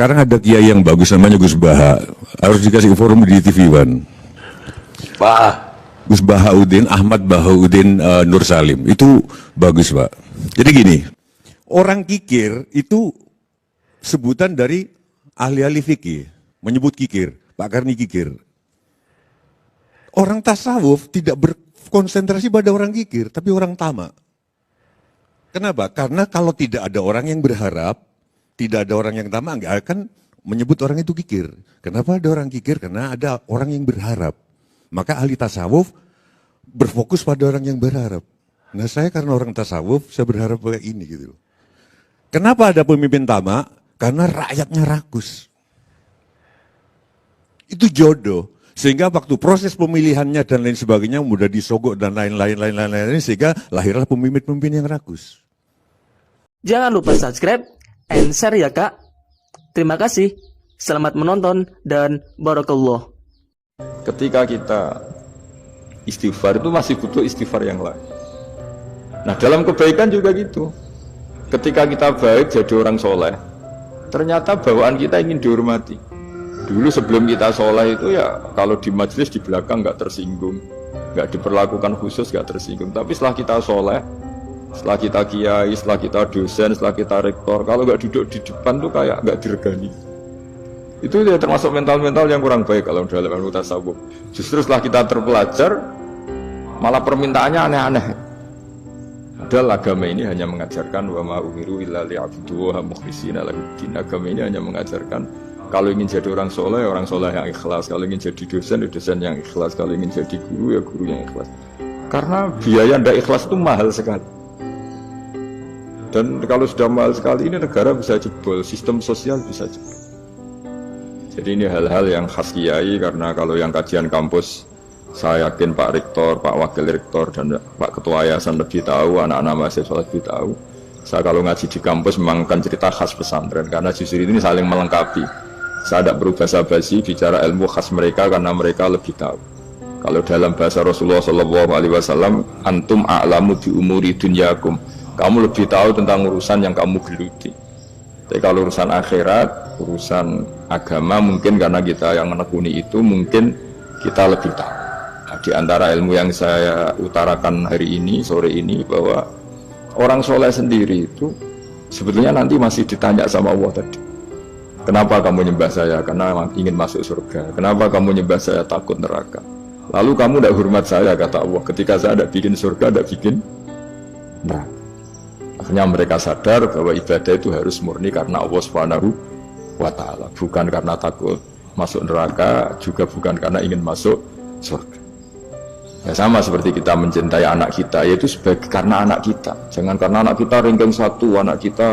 Sekarang ada kiai yang bagus namanya Gus Baha. Harus dikasih forum di TV One. Gus Bahaudin, Ahmad Bahaudin Nur Salim. Itu bagus, Pak. Jadi gini, orang kikir itu sebutan dari ahli-ahli fikih. Menyebut kikir, Pak Karni kikir. Orang tasawuf tidak berkonsentrasi pada orang kikir, tapi orang tamak. Kenapa? Karena kalau tidak ada orang yang berharap, tidak ada orang yang tamak, nggak akan menyebut orang itu kikir. Kenapa ada orang kikir? Karena ada orang yang berharap. Maka ahli tasawuf berfokus pada orang yang berharap. Nah saya karena orang tasawuf, saya berharap kayak ini gitu. Kenapa ada pemimpin tamak? Karena rakyatnya rakus. Itu jodoh. Sehingga waktu proses pemilihannya dan lain sebagainya mudah disogok dan lain-lain sehingga lahirlah pemimpin-pemimpin yang rakus. Jangan lupa subscribe and share ya kak. Terima kasih. Selamat menonton dan barakallah. Ketika kita istighfar itu masih butuh istighfar yang lain. Nah dalam kebaikan juga gitu. Ketika kita baik jadi orang soleh, ternyata bawaan kita ingin dihormati. Dulu sebelum kita soleh itu ya kalau di majelis di belakang nggak tersinggung, nggak diperlakukan khusus, nggak tersinggung. Tapi setelah kita soleh, setelah kita kiai, setelah kita dosen, setelah kita rektor, kalau nggak duduk di depan tuh kayak nggak diregani. Itu ya termasuk mental-mental yang kurang baik kalau dalam ilmu tasawuf. Justru setelah kita terpelajar, malah permintaannya aneh-aneh. Padahal agama ini hanya mengajarkan wa ma umiru illa liya'budu wa mukhlishina lahuddin. Agama ini hanya mengajarkan kalau ingin jadi orang soleh yang ikhlas. Kalau ingin jadi dosen, dosen yang ikhlas. Kalau ingin jadi guru, ya guru yang ikhlas. Karena biaya ndak ikhlas itu mahal sekali. Dan kalau sudah mahal sekali ini negara bisa jebol, sistem sosial bisa jebol. Jadi ini hal-hal yang khas kiai karena kalau yang kajian kampus saya yakin Pak Rektor, Pak Wakil Rektor dan Pak Ketua Yayasan lebih tahu, anak-anak mahasiswa lebih tahu. Saya kalau ngaji di kampus memang kan cerita khas pesantren karena justru ini saling melengkapi. Saya tidak perlu basa-basi bicara ilmu khas mereka karena mereka lebih tahu. Kalau dalam bahasa Rasulullah SAW, antum a'lamu bi umuri dunyakum. Kamu lebih tahu tentang urusan yang kamu geluti. Tapi kalau urusan akhirat, urusan agama mungkin karena kita yang menekuni itu mungkin kita lebih tahu. Nah, di antara ilmu yang saya utarakan hari ini, sore ini bahwa orang soleh sendiri itu sebetulnya nanti masih ditanya sama Allah tadi. Kenapa kamu nyembah saya? Karena ingin masuk surga. Kenapa kamu nyembah saya? Takut neraka. Lalu kamu tidak hormat saya, kata Allah. Ketika saya tidak bikin surga, tidak bikin neraka. Akhirnya mereka sadar bahwa ibadah itu harus murni karena Allah Subhanahu wa Ta'ala, bukan karena takut masuk neraka, juga bukan karena ingin masuk surga. Ya sama seperti kita mencintai anak kita, yaitu sebagai karena anak kita. Jangan karena anak kita ranking 1, anak kita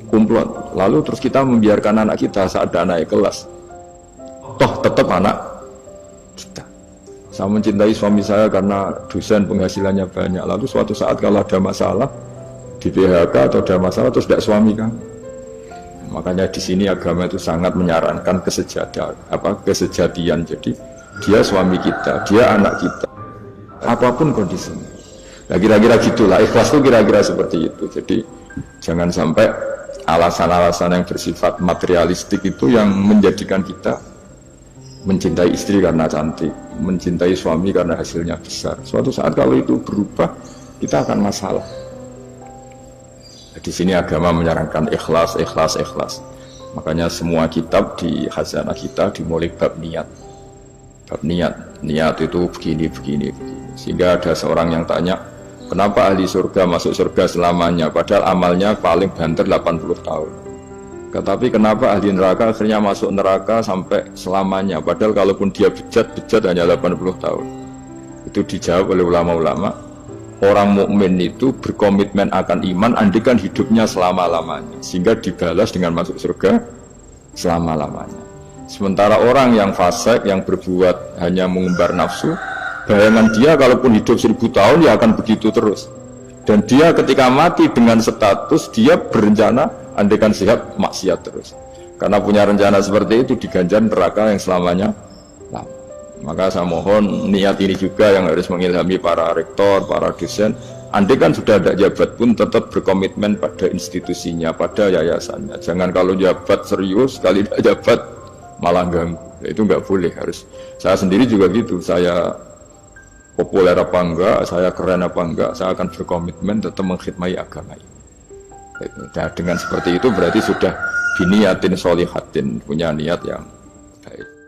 kumplot, lalu terus kita membiarkan anak kita saat ada anak kelas. Toh tetap anak kita. Saya mencintai suami saya karena dosen penghasilannya banyak, lalu suatu saat kalau ada masalah di PHK atau ada masalah terus tidak suami kan. Makanya di sini agama itu sangat menyarankan kesejatian. Jadi dia suami kita, dia anak kita, apapun kondisinya. Nah kira-kira gitulah, ikhlas itu kira-kira seperti itu. Jadi jangan sampai alasan-alasan yang bersifat materialistik itu yang menjadikan kita mencintai istri karena cantik, mencintai suami karena hasilnya besar. Suatu saat kalau itu berubah, kita akan masalah. Di sini agama menyarankan ikhlas. Makanya semua kitab di khazanah kita dimulai bab niat. Bab niat itu begini. Sehingga ada seorang yang tanya, kenapa ahli surga masuk surga selamanya? Padahal amalnya paling banter 80 tahun. Tetapi kenapa ahli neraka akhirnya masuk neraka sampai selamanya? Padahal kalaupun dia bejat hanya 80 tahun. Itu dijawab oleh ulama-ulama. Orang mukmin itu berkomitmen akan iman andikan hidupnya selama-lamanya, sehingga dibalas dengan masuk surga selama-lamanya. Sementara orang yang fasik, yang berbuat hanya mengumbar nafsu, bayangan dia kalaupun hidup 1000 tahun ya akan begitu terus. Dan dia ketika mati dengan status dia berencana andikan sehat maksiat terus. Karena punya rencana seperti itu diganjar neraka yang selamanya lama. Maka saya mohon niat ini juga yang harus mengilhami para rektor, para dosen, Andai kan sudah ada jabat pun tetap berkomitmen pada institusinya, pada yayasannya. Jangan kalau jabat serius, sekali tidak jabat malah ganggu. Itu nggak boleh. Harus. Saya sendiri juga gitu. Saya populer apa enggak, saya keren apa enggak, saya akan berkomitmen tetap mengkhidmati agama ini. Nah, dengan seperti itu berarti sudah biniyatin solihatin, punya niat yang baik.